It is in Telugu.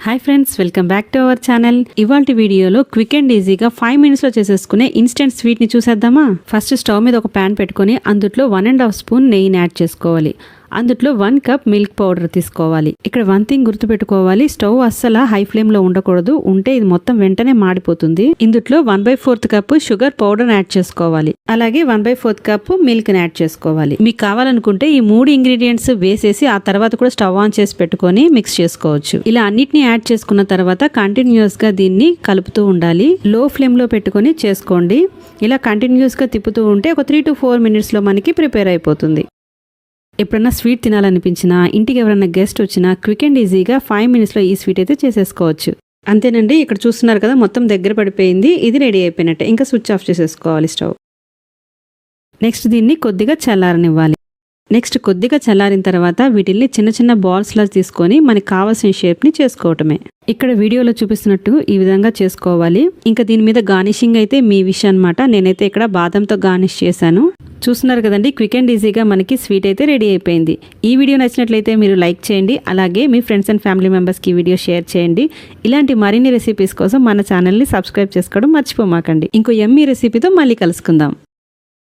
Hi friends, welcome back to our channel. ఇవాల్టి వీడియోలో క్విక్ అండ్ ఈజీగా 5 minutes లో చేసేసుకునే ఇన్స్టెంట్ స్వీట్ ని చూసేద్దామా. ఫస్ట్ స్టవ్ మీద ఒక ప్యాన్ పెట్టుకొని అందులో 1.5 స్పూన్ నెయ్యిని యాడ్ చేసుకోవాలి. అందులో 1 కప్ మిల్క్ పౌడర్ తీసుకోవాలి. ఇక్కడ వన్ థింగ్ గుర్తుపెట్టుకోవాలి, స్టవ్ అస్సలు హై ఫ్లేమ్ లో ఉండకూడదు, ఉంటే ఇది మొత్తం వెంటనే మాడిపోతుంది. ఇందులో 1/4 కప్ షుగర్ పౌడర్ యాడ్ చేసుకోవాలి. అలాగే 1/4 కప్ మిల్క్ ని యాడ్ చేసుకోవాలి. మీకు కావాలనుకుంటే ఈ 3 ఇంగ్రీడియంట్స్ వేసేసి ఆ తర్వాత కూడా స్టవ్ ఆన్ చేసి పెట్టుకొని మిక్స్ చేసుకోవచ్చు. ఇలా అన్నిటిని యాడ్ చేసుకున్న తర్వాత కంటిన్యూస్ గా దీన్ని కలుపుతూ ఉండాలి. లో ఫ్లేమ్ లో పెట్టుకొని చేసుకోండి. ఇలా కంటిన్యూస్ గా తిప్పుతూ ఉంటే ఒక 3 to 4 minutes లో మనకి ప్రిపేర్ అయిపోతుంది. ఎప్పుడన్నా స్వీట్ తినాలనిపించినా, ఇంటికి ఎవరైనా గెస్ట్ వచ్చినా క్విక్ అండ్ ఈజీగా 5 minutes లో ఈ స్వీట్ అయితే చేసేసుకోవచ్చు. అంతేనండి, ఇక్కడ చూస్తున్నారు కదా మొత్తం దగ్గర పడిపోయింది. ఇది రెడీ అయిపోయినట్టే. ఇంకా స్విచ్ ఆఫ్ చేసేసుకోవాలి స్టవ్. నెక్స్ట్ దీన్ని కొద్దిగా చల్లారనివ్వాలి. నెక్స్ట్ కొద్దిగా చల్లారిన తర్వాత వీటిల్ని చిన్న చిన్న బాల్స్ లా తీసుకొని మనకి కావాల్సిన షేప్ ని చేసుకోవటమే. ఇక్కడ వీడియోలో చూపిస్తున్నట్టు ఈ విధంగా చేసుకోవాలి. ఇంకా దీని మీద గార్నిషింగ్ అయితే మీ విష్ అన్నమాట. నేనైతే ఇక్కడ బాదంతో గార్నిష్ చేశాను. చూస్తున్నారు కదండి, క్విక్ అండ్ ఈజీగా మనకి స్వీట్ అయితే రెడీ అయిపోయింది. ఈ వీడియో నచ్చినట్లయితే మీరు లైక్ చేయండి. అలాగే మీ ఫ్రెండ్స్ అండ్ ఫ్యామిలీ మెంబర్స్కి ఈ వీడియో షేర్ చేయండి. ఇలాంటి మరిన్ని రెసిపీస్ కోసం మన ఛానల్ని సబ్స్క్రైబ్ చేసుకోవడం మర్చిపోమాకండి. ఇంకో యమ్మీ రెసిపీతో మళ్ళీ కలుసుకుందాం.